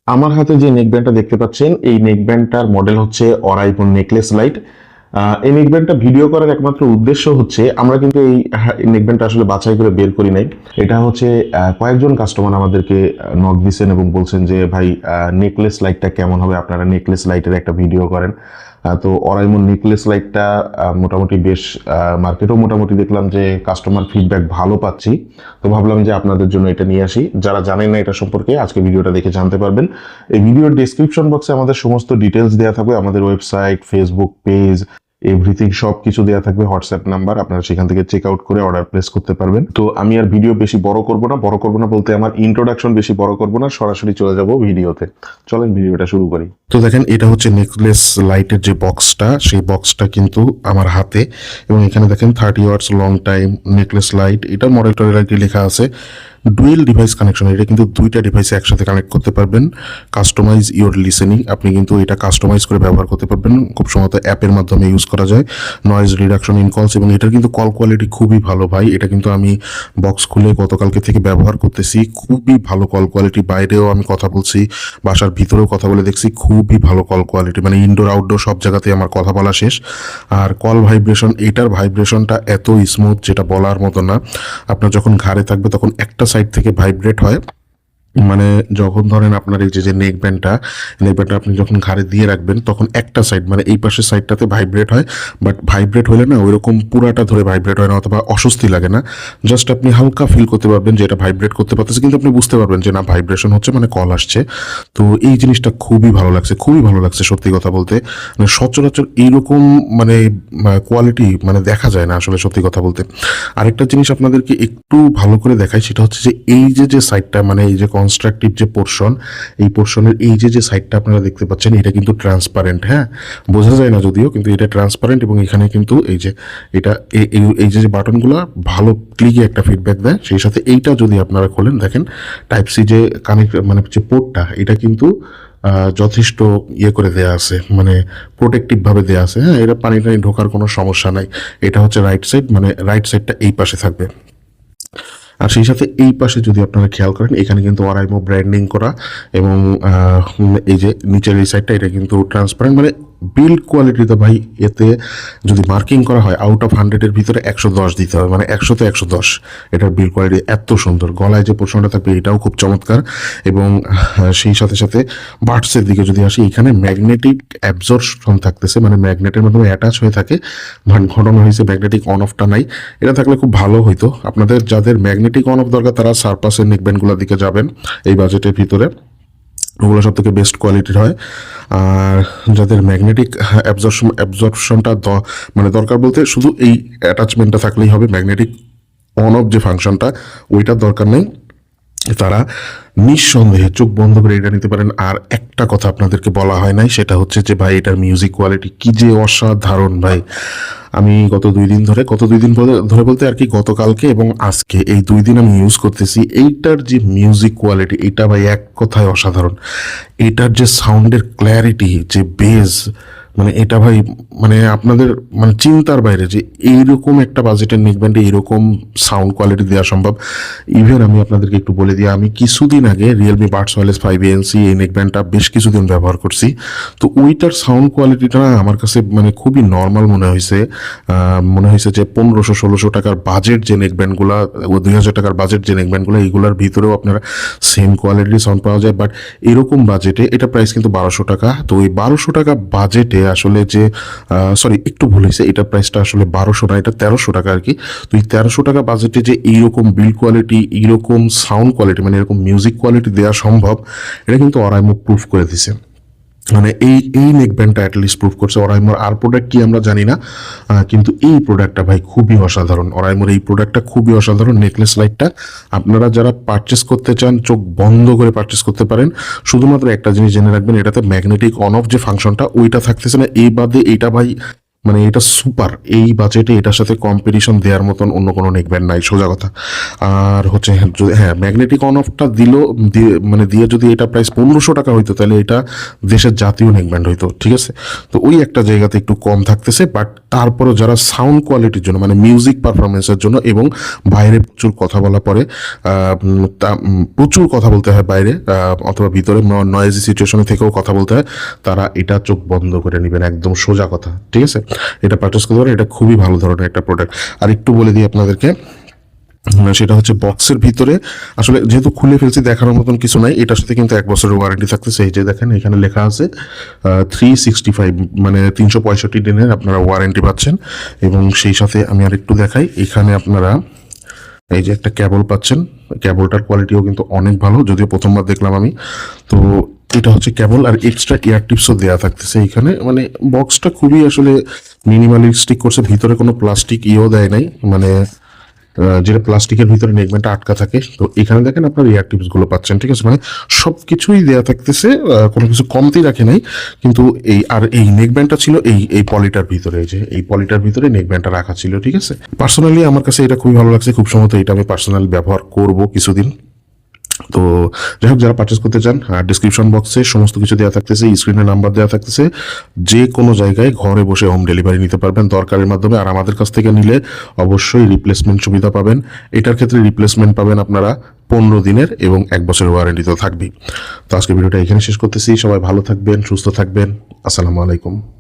আমার হাতে যে নেক ব্যান্ডটা দেখতে পাচ্ছেন, এই নেক ব্যান্ডটার মডেল হচ্ছে অরাইমন নেকলেস লাইট। এই নেক ব্যান্ডটা ভিডিও করার একমাত্র উদ্দেশ্য হচ্ছে, আমরা কিন্তু এই নেক ব্যান্ডটা আসলে বাছাই করে বের করি নাই। এটা হচ্ছে কয়েকজন কাস্টমার আমাদেরকে নক দিয়েছেন এবং বলছেন যে ভাই, নেকলেস লাইটটা কেমন হবে, আপনারা নেকলেস লাইটের একটা ভিডিও করেন। তো অরাইমন নেকলেস লাইটটা মোটামুটি বেশ, মার্কেটেও মোটামুটি দেখলাম যে কাস্টমার ফিডব্যাক ভালো পাচ্ছি। তো ভাবলাম যে আপনাদের জন্য এটা নিয়ে আসি। যারা জানেন না এটা সম্পর্কে, আজকে ভিডিওটা দেখে জানতে পারবেন। এই ভিডিওর ডেসক্রিপশন বক্সে আমাদের সমস্ত ডিটেলস দেওয়া থাকবে, আমাদের ওয়েবসাইট, ফেসবুক পেজ, এভরিথিং সব কিছু দেওয়া থাকবে, হোয়াটসঅ্যাপ নাম্বার, আপনারা সেখান থেকে চেক আউট করে অর্ডার প্লেস করতে পারবেন। তো আমি আর ভিডিও বেশি বড় করব না বলতে আমার ইন্ট্রোডাকশন বেশি বড় করব না, সরাসরি চলে যাব ভিডিওতে। চলেন ভিডিওটা শুরু করি। তো দেখেন, এটা হচ্ছে নেকলেস লাইটের যে বক্সটা, সেই বক্সটা কিন্তু আমার হাতে, এবং এখানে দেখেন 30 ওয়াটস লং টাইম নেকলেস লাইট। এটা মডেলটা লেখা আছে ডুয়েল ডিভাইস কানেকশন। এটা কিন্তু দুইটা ডিভাইসে একসাথে কানেক্ট করতে পারবেন। কাস্টমাইজ ইওর লিসেনিং, আপনি কিন্তু এটা কাস্টমাইজ করে ব্যবহার করতে পারবেন। খুব সম্ভবত অ্যাপের মাধ্যমে ইউজ করা যায়। নয়েজ রিডাকশন ইন কলস, এবং এটার কিন্তু কল কোয়ালিটি খুবই ভালো ভাই। এটা কিন্তু আমি বক্স খুলে গতকালকে থেকে ব্যবহার করতেছি, খুবই ভালো কল কোয়ালিটি। বাইরেও আমি কথা বলছি, বাসার ভিতরেও কথা বলে দেখছি, খুবই ভালো কল কোয়ালিটি। মানে ইনডোর আউটডোর সব জায়গাতেই আমার কথা বলা শেষ। আর কল ভাইব্রেশন, এটার ভাইব্রেশনটা এত স্মুথ যেটা বলার মতো না। আপনার যখন ঘাড়ে থাকবে তখন একটা সাইড থেকে ভাইব্রেট হয়। মানে যখন ধরেন আপনার এই যে নেক ব্যান্ডটা আপনি যখন ঘাড়ে দিয়ে রাখবেন, তখন একটা সাইড মানে এই পাশের সাইডটাতে ভাইব্রেট হয়। বাট ভাইব্রেট হলে না ওইরকম পুরাটা ধরে ভাইব্রেট হয় না, অথবা অস্বস্তি লাগে না। জাস্ট আপনি হালকা ফিল করতে পারবেন যে এটা ভাইব্রেট করতে পারতেছে, কিন্তু আপনি বুঝতে পারবেন যে না, ভাইব্রেশন হচ্ছে, মানে কল আসছে। তো এই জিনিসটা খুবই ভালো লাগছে, খুবই ভালো লাগছে সত্যি কথা বলতে। মানে সচরাচর এইরকম মানে কোয়ালিটি মানে দেখা যায় না আসলে, সত্যি কথা বলতে। আরেকটা জিনিস আপনাদেরকে একটু ভালো করে দেখাই, সেটা হচ্ছে যে এই যে সাইডটা, মানে এই যে কনস্ট্রাকটিভ যে পোর্শন, এই পোর্শনের এই যে সাইডটা আপনারা দেখতে পাচ্ছেন, এটা কিন্তু ট্রান্সপারেন্ট। হ্যাঁ, বোঝা যায় না যদিও, কিন্তু এটা ট্রান্সপারেন্ট। এবং এখানে কিন্তু এই যে এটা এই যে বাটনগুলো ভালো ক্লিকে একটা ফিডব্যাক দেয়। সেই সাথে এইটা যদি আপনারা খোলেন, দেখেন টাইপ সি যে কানেক্ট মানে যে পোর্টটা, এটা কিন্তু যথেষ্ট ইয়ে করে দেয়া আছে, মানে প্রোটেক্টিভ ভাবে দেয়া আছে। হ্যাঁ, এটা পানি টানি ঢোকার কোনো সমস্যা নাই। এটা হচ্ছে রাইট সাইড, মানে রাইট সাইডটা এই পাশে থাকবে। আর সেই সাথে এই পাশে যদি আপনারা খেয়াল করেন, এখানে কিন্তু অরাইমো ব্র্যান্ডিং করা, এবং এই যে নিচের এই সাইডটা, এটা কিন্তু ট্রান্সপারেন্ট। মানে বিল্ড কোয়ালিটিতে ভাই, এতে যদি মার্কিং করা হয় আউট অফ 100-এর ভিতরে 110 দিতে হবে, মানে 100-তে 110। এটার বিল্ড কোয়ালিটি এত সুন্দর। গলায় যে পোর্শনটা থাকবে এটাও খুব চমৎকার। এবং সেই সাথে সাথে বার্ডসের দিকে যদি আসি, এখানে ম্যাগনেটিক অ্যাবজর্পশন থাকতেছে, মানে ম্যাগনেটের মাধ্যমে অ্যাটাচ হয়ে থাকে। ঘটনা হয়েছে ম্যাগনেটিক অন অফটা নাই। এটা থাকলে খুব ভালো হইতো। আপনাদের যাদের ম্যাগনেটিক অন অফ দরকার, তারা সারপাসের নেকব্যান্ডগুলোর দিকে যাবেন এই বাজেটের ভিতরে, ওগুলো সব থেকে বেস্ট কোয়ালিটির হয়। আর যাদের ম্যাগনেটিক অ্যাবজর্পশনটা মানে দরকার বলতে শুধু এই অ্যাটাচমেন্টটা থাকলেই হবে, ম্যাগনেটিক অন অফ যে ফাংশনটা ওইটার দরকার নেই, তারা নিঃসন্দেহে চোখ বন্ধ করে এটা নিতে পারেন। আর একটা কথা আপনাদেরকে বলা হয় নাই, সেটা হচ্ছে যে ভাই, এটার মিউজিক কোয়ালিটি কি যে অসাধারণ ভাই। আমি গত 2 দিন ধরে বলতে আর কি, গতকালকে এবং আজকে এই 2 দিন আমি ইউজ করতেছি। এইটার যে মিউজিক কোয়ালিটি, এটা ভাই এক কথায় অসাধারণ। এটার যে সাউন্ডের ক্ল্যারিটি, যে বেজ, মানে এটা ভাই, মানে আপনাদের মানে চিন্তার বাইরে যে এইরকম একটা বাজেটের নেকব্যান্ডে এইরকম সাউন্ড কোয়ালিটি দেওয়া সম্ভব। ইভেন আমি আপনাদেরকে একটু বলে দিই, আমি কিছুদিন আগে রিয়েলমি বাডস ওয়্যারলেস 5ANC এই নেকব্যান্ডটা বেশ কিছুদিন ব্যবহার করছি। তো ওইটার সাউন্ড কোয়ালিটিটা না আমার কাছে মানে খুবই নর্মাল মনে হয়েছে যে 1500-1600 টাকার বাজেট যে নেকব্যান্ডগুলো, 2000 টাকার বাজেট যে নেকব্যান্ডগুলো, এইগুলোর ভিতরেও আপনারা সেম কোয়ালিটির সাউন্ড পাওয়া যায়। বাট এরকম বাজেটে, এটা প্রাইস কিন্তু 1200 টাকা। তো ওই 1200 টাকা বাজেটে আসলে যে সরি, একটু ভুল হয়েছে, এটা প্রাইসটা আসলে 1200 না, এটা 1300 টাকা আর কি। তো এই 1300 টাকা বাজেটে যে এইরকম বিল্ড কোয়ালিটি, এইরকম সাউন্ড কোয়ালিটি, মানে এরকম মিউজিক কোয়ালিটি দেওয়া সম্ভব, এটা কিন্তু অরাইমো প্রুফ করে দিছে। মানে এই নেকব্যান্ডটা অ্যাটলিস্ট প্রুভ করছে। অরাইমোর আর প্রোডাক্ট কি আমরা জানি না, কিন্তু এই প্রোডাক্টটা ভাই খুবই অসাধারণ। অরাইমোর এই প্রোডাক্টটা খুবই অসাধারণ। নেকলেস লাইটটা আপনারা যারা পারচেস করতে চান, চোখ বন্ধ করে পারচেস করতে পারেন। শুধুমাত্র একটা জিনিস জেনে রাখবেন, এটাতে ম্যাগনেটিক অন অফ যে ফাংশনটা, ওইটা থাকতেছে না। এই বাদে এইটা ভাই, মানে এটা সুপার। এই বাজেটে এটার সাথে কম্পিটিশন দেওয়ার মতন অন্য কোনো নেকব্যান্ড নাই, সোজা কথা। আর হচ্ছে হ্যাঁ, ম্যাগনেটিক অন অফটা দিয়ে যদি এটা প্রাইস 1500 টাকা হইতো, তাহলে এটা দেশের জাতীয় নেকব্যান্ড হইতো, ঠিক আছে। তো ওই একটা জায়গাতে একটু কম থাকতেছে, বাট তারপরে যারা সাউন্ড কোয়ালিটির জন্য মানে মিউজিক পারফরমেন্সের জন্য এবং বাইরে প্রচুর কথা বলা পরে প্রচুর কথা বলতে হয় বাইরে অথবা ভিতরে নয়েজি সিচুয়েশনে থেকেও কথা বলতে হয়, তারা এটা চোখ বন্ধ করে নেবেন, একদম সোজা কথা, ঠিক আছে? এটা পারচেস করতে পারেন, এটা খুবই ভালো ধরনের একটা প্রোডাক্ট। আর একটু বলে দিই আপনাদেরকে, সেটা হচ্ছে বক্সের ভিতরে আসলে যেহেতু খুলে ফেলছি দেখানোর মতন কিছু নাই, এটার সাথে কিন্তু 1 বছরের ওয়ারেন্টি থাকতেছে। এই যে দেখেন এখানে লেখা আছে 365 মানে 365 দিনের আপনারা ওয়ারেন্টি পাচ্ছেন। এবং সেই সাথে আমি আর একটু দেখাই, এখানে আপনারা এই যে একটা কেবল পাচ্ছেন, কেবলটার কোয়ালিটিও কিন্তু অনেক ভালো, যদিও প্রথমবার দেখলাম আমি। তো এটা হচ্ছে কেবল, আর এক্সট্রা ইয়ার টিপসও দেওয়া থাকতেছে এখানে। মানে বক্সটা খুবই আসলে মিনিমালিস্টিক করছে, ভিতরে কোনো প্লাস্টিক দেয় নাই, মানে যেটা প্লাস্টিকের ভিতরে নেকব্যান্ডটা আটকা থাকে। তো এখানে দেখেন আপনার ইয়ার টিপস গুলো পাচ্ছেন, ঠিক আছে? মানে সব কিছুই দেওয়া থাকতেছে, কোনো কিছু কমতি রাখে নাই। কিন্তু এই নেকব্যান্ডটা ছিল এই পলিটার ভিতরে, এই যে এই পলিটার ভিতরে নেকব্যান্ডটা রাখা ছিল, ঠিক আছে? পার্সোনালি আমার কাছে এটা খুবই ভালো লাগছে, খুব সম্ভবত এটা আমি পার্সোনালি ব্যবহার করব কিছুদিন। তো যাই হোক, যারা পারচেস করতে চান, ডিসক্রিপশন বক্সে সমস্ত কিছু দেওয়া থাকতেছে, স্ক্রিনে নাম্বার দেওয়া থাকতেছে, যে কোনো জায়গায় ঘরে বসে হোম ডেলিভারি নিতে পারবেন দরকারের মাধ্যমে। আর আমাদের কাছ থেকে নিলে অবশ্যই রিপ্লেসমেন্ট সুবিধা পাবেন। এটার ক্ষেত্রে রিপ্লেসমেন্ট পাবেন আপনারা 15 দিনের এবং 1 বছরের ওয়ারেন্টি তো থাকবেই। তো আজকে ভিডিওটা এখানে শেষ করতেছি। সবাই ভালো থাকবেন, সুস্থ থাকবেন। আসসালামু আলাইকুম।